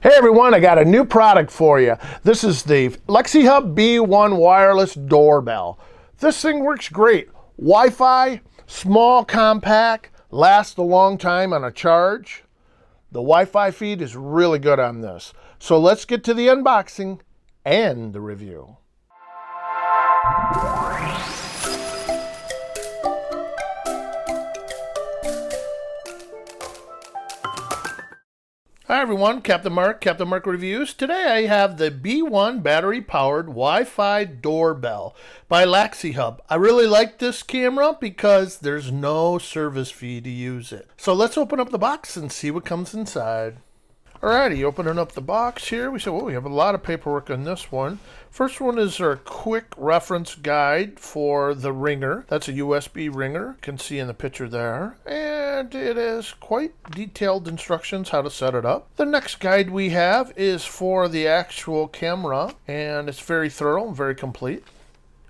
Hey everyone, I got a new product for you. This is the Laxihub B1 wireless doorbell. This thing works great. Wi-Fi, small, compact, lasts a long time on a charge. The Wi-Fi feed is really good on this. So let's get to the unboxing and the review. Hi everyone, Captain Mark Reviews. Today I have the B1 battery-powered Wi-Fi doorbell by Laxihub. I really like this camera because there's no service fee to use it. So let's open up the box and see what comes inside. Alrighty, opening up the box here, we have a lot of paperwork on this one. First one is our quick reference guide for the ringer. That's a USB ringer, you can see in the picture there. And it has quite detailed instructions how to set it up. The next guide we have is for the actual camera, and it's very thorough and very complete.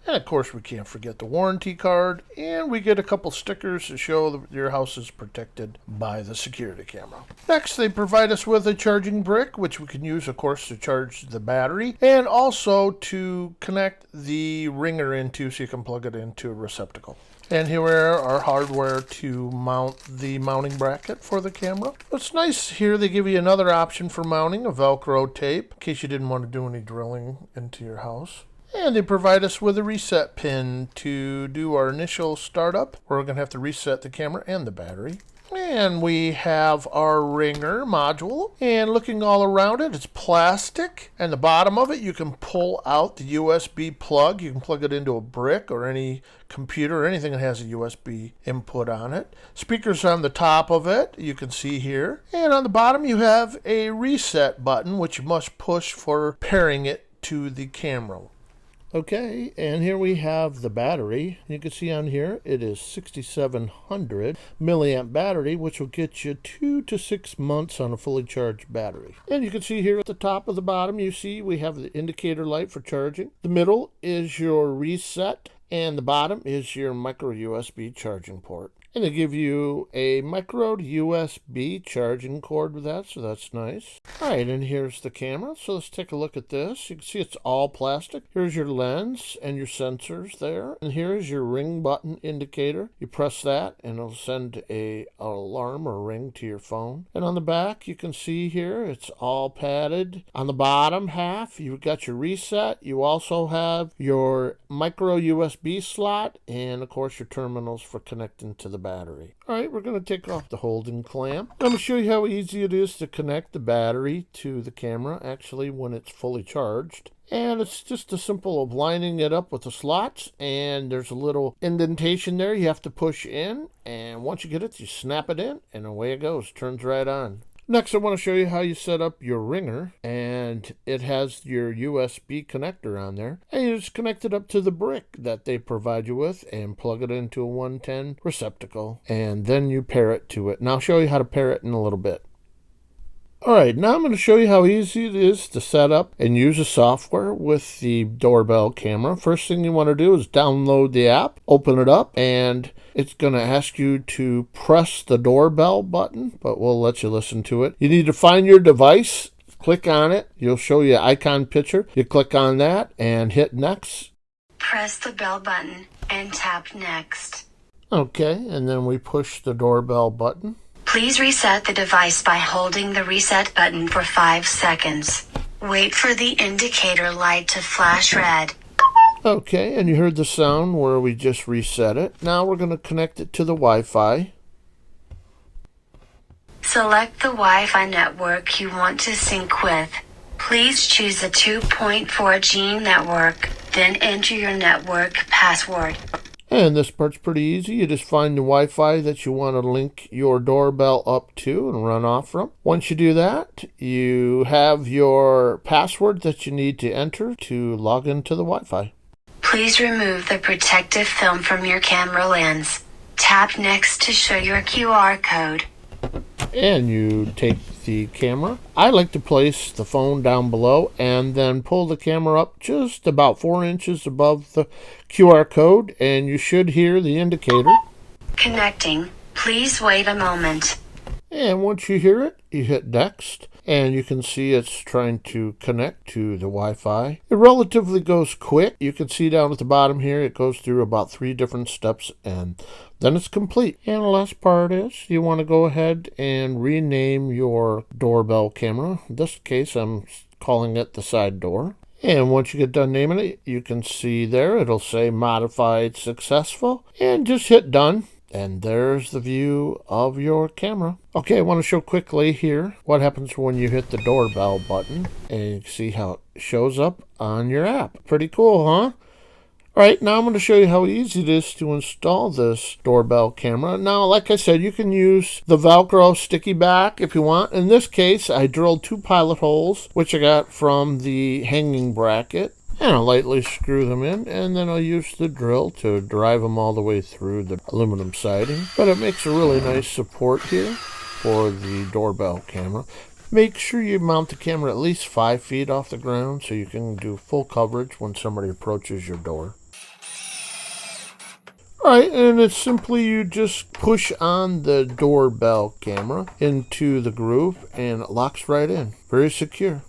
And of course we can't forget the warranty card, and we get a couple stickers to show that your house is protected by the security camera. Next, they provide us with a charging brick, which we can use of course to charge the battery, and also to connect the ringer into so you can plug it into a receptacle. And here are our hardware to mount the mounting bracket for the camera. What's nice here, they give you another option for mounting, a Velcro tape, in case you didn't want to do any drilling into your house. And they provide us with a reset pin to do our initial startup. We're going to have to reset the camera and the battery. And we have our ringer module. And looking all around it, it's plastic. And the bottom of it, you can pull out the USB plug. You can plug it into a brick or any computer or anything that has a USB input on it. Speakers on the top of it, you can see here. And on the bottom, you have a reset button, which you must push for pairing it to the camera. Okay, and here we have the battery. You can see on here it is 6700 milliamp battery, which will get you 2 to 6 months on a fully charged battery. And you can see here at the top of the bottom, you see we have the indicator light for charging. The middle is your reset, and the bottom is your micro USB charging port. And they give you a micro USB charging cord with that, so that's nice. All right, and here's the camera. So let's take a look at this. You can see it's all plastic. Here's your lens and your sensors there. And here's your ring button indicator. You press that and it'll send an alarm or ring to your phone. And on the back, you can see here, it's all padded. On the bottom half, you've got your reset. You also have your micro USB slot and of course your terminals for connecting to the battery. All right, we're going to take off the holding clamp. I'm going to show you how easy it is to connect the battery to the camera, actually, when it's fully charged. And it's just as simple of lining it up with the slots, and there's a little indentation there you have to push in, and once you get it, you snap it in, and away it goes. Turns right on. Next, I want to show you how you set up your ringer, and it has your USB connector on there, and you just connect it up to the brick that they provide you with and plug it into a 110 receptacle, and then you pair it to it. And I'll show you how to pair it in a little bit. Alright, now I'm going to show you how easy it is to set up and use the software with the doorbell camera. First thing you want to do is download the app, open it up, and it's going to ask you to press the doorbell button, but we'll let you listen to it. You need to find your device, click on it, you'll show you an icon picture. You click on that and hit next. Press the bell button and tap next. Okay, and then we push the doorbell button. Please reset the device by holding the reset button for 5 seconds. Wait for the indicator light to flash red. Okay, and you heard the sound where we just reset it. Now we're going to connect it to the Wi-Fi. Select the Wi-Fi network you want to sync with. Please choose the 2.4G network, then enter your network password. And this part's pretty easy. You just find the Wi-Fi that you want to link your doorbell up to and run off from. Once you do that, you have your password that you need to enter to log into the Wi-Fi. Please remove the protective film from your camera lens. Tap next to show your QR code. And you take the camera. I like to place the phone down below and then pull the camera up just about 4 inches above the QR code, and you should hear the indicator. Connecting. Please wait a moment. And once you hear it, you hit next, and you can see it's trying to connect to the Wi-Fi. It relatively goes quick. You can see down at the bottom here, it goes through about 3 different steps, and then it's complete. And the last part is you want to go ahead and rename your doorbell camera. In this case, I'm calling it the side door. And once you get done naming it, you can see there, it'll say modified successful, and just hit done. And there's the view of your camera. Okay, I want to show quickly here what happens when you hit the doorbell button, and you can see how it shows up on your app. Pretty cool, huh? All right, now I'm going to show you how easy it is to install this doorbell camera. Now, like I said, you can use the Velcro sticky back if you want. In this case, I drilled 2 pilot holes, which I got from the hanging bracket. And I'll lightly screw them in, and then I'll use the drill to drive them all the way through the aluminum siding. But it makes a really nice support here for the doorbell camera. Make sure you mount the camera at least 5 feet off the ground so you can do full coverage when somebody approaches your door. Alright, and it's simply you just push on the doorbell camera into the groove and it locks right in. Very secure.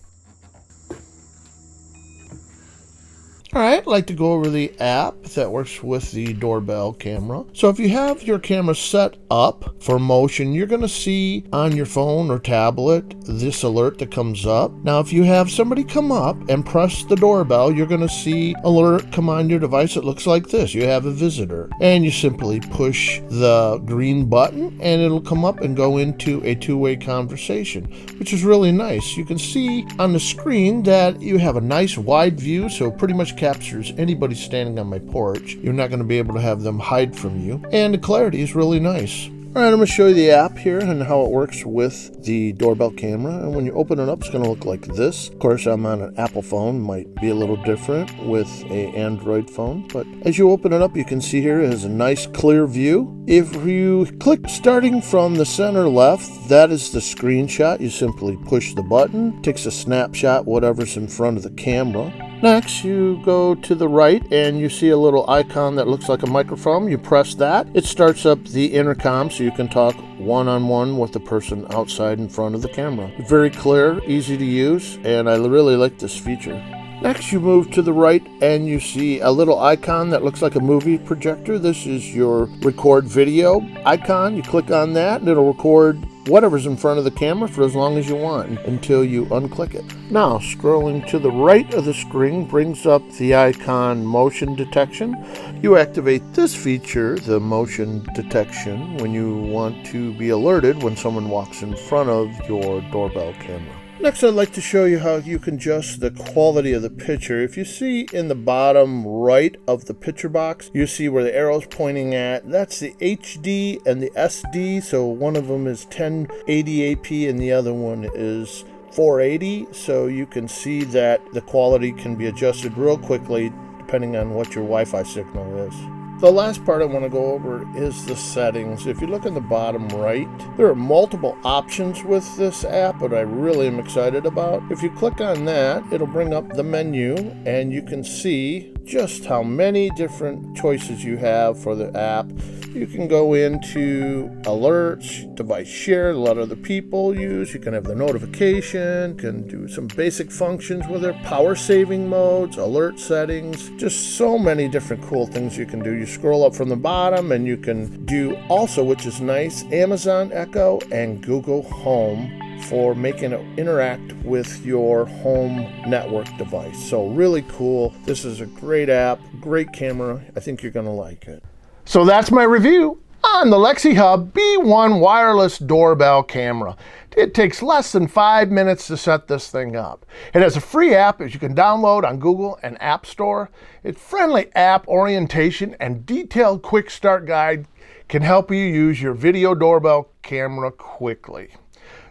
Alright, I'd like to go over the app that works with the doorbell camera. So if you have your camera set up for motion, you're going to see on your phone or tablet this alert that comes up. Now if you have somebody come up and press the doorbell, you're going to see alert come on your device. It looks like this. You have a visitor. And you simply push the green button and it'll come up and go into a 2-way conversation, which is really nice. You can see on the screen that you have a nice wide view, so pretty much captures anybody standing on my porch. You're not going to be able to have them hide from you. And the clarity is really nice. Alright, I'm going to show you the app here and how it works with the doorbell camera. And when you open it up, it's going to look like this. Of course, I'm on an Apple phone. Might be a little different with an Android phone. But as you open it up, you can see here it has a nice clear view. If you click starting from the center left, that is the screenshot. You simply push the button, takes a snapshot, whatever's in front of the camera. Next, you go to the right and you see a little icon that looks like a microphone. You press that. It starts up the intercom so you can talk one-on-one with the person outside in front of the camera. Very clear, easy to use, and I really like this feature. Next, you move to the right and you see a little icon that looks like a movie projector. This is your record video icon. You click on that and it'll record whatever's in front of the camera for as long as you want until you unclick it. Now, scrolling to the right of the screen brings up the icon motion detection. You activate this feature, the motion detection, when you want to be alerted when someone walks in front of your doorbell camera. Next, I'd like to show you how you can adjust the quality of the picture. If you see in the bottom right of the picture box, you see where the arrow's pointing at. That's the HD and the SD. So one of them is 1080p and the other one is 480. So you can see that the quality can be adjusted real quickly depending on what your Wi-Fi signal is. The last part I want to go over is the settings. If you look in the bottom right, there are multiple options with this app, but I really am excited about. If you click on that, it'll bring up the menu and you can see just how many different choices you have for the app. You can go into alerts, device share, let other people use. You can have the notification, can do some basic functions with it, power saving modes, alert settings, just so many different cool things you can do. You scroll up from the bottom and you can do also, which is nice, Amazon Echo and Google Home for making it interact with your home network device. So really cool. This is a great app, great camera. I think you're going to like it. So that's my review on the Laxihub B1 wireless doorbell camera. It takes less than 5 minutes to set this thing up. It has a free app that you can download on Google and App Store. Its friendly app orientation and detailed quick start guide can help you use your video doorbell camera quickly.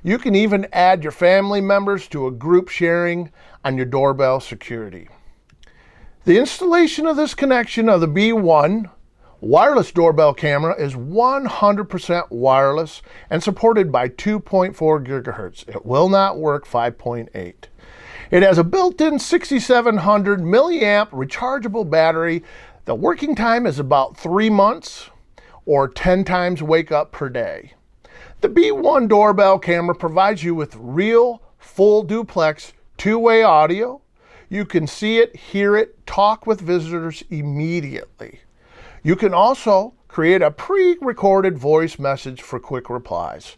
You can even add your family members to a group sharing on your doorbell security. The installation of this connection of the B1 wireless doorbell camera is 100% wireless and supported by 2.4 gigahertz. It will not work 5.8. It has a built-in 6700 milliamp rechargeable battery. The working time is about 3 months or 10 times wake up per day. The B1 doorbell camera provides you with real full duplex, two-way audio. You can see it, hear it, talk with visitors immediately. You can also create a pre-recorded voice message for quick replies.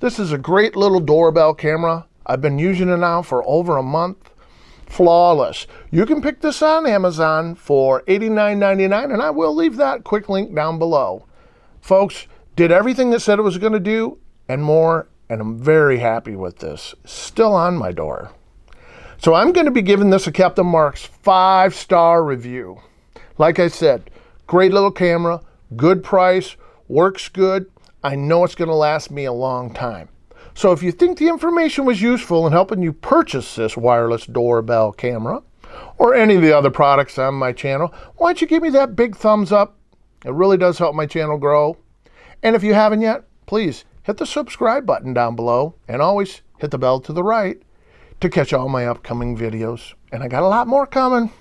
This is a great little doorbell camera. I've been using it now for over a month. Flawless. You can pick this on Amazon for $89.99, and I will leave that quick link down below. Folks, did everything that said it was going to do and more, and I'm very happy with this. Still on my door. So I'm going to be giving this a Captain Mark's 5-star review. Like I said, great little camera, good price, works good. I know it's going to last me a long time. So if you think the information was useful in helping you purchase this wireless doorbell camera or any of the other products on my channel, why don't you give me that big thumbs up? It really does help my channel grow. And if you haven't yet, please hit the subscribe button down below and always hit the bell to the right to catch all my upcoming videos. And I got a lot more coming.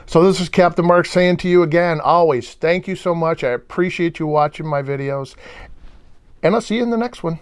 So this is Captain Mark saying to you again, always, thank you so much. I appreciate you watching my videos. And I'll see you in the next one.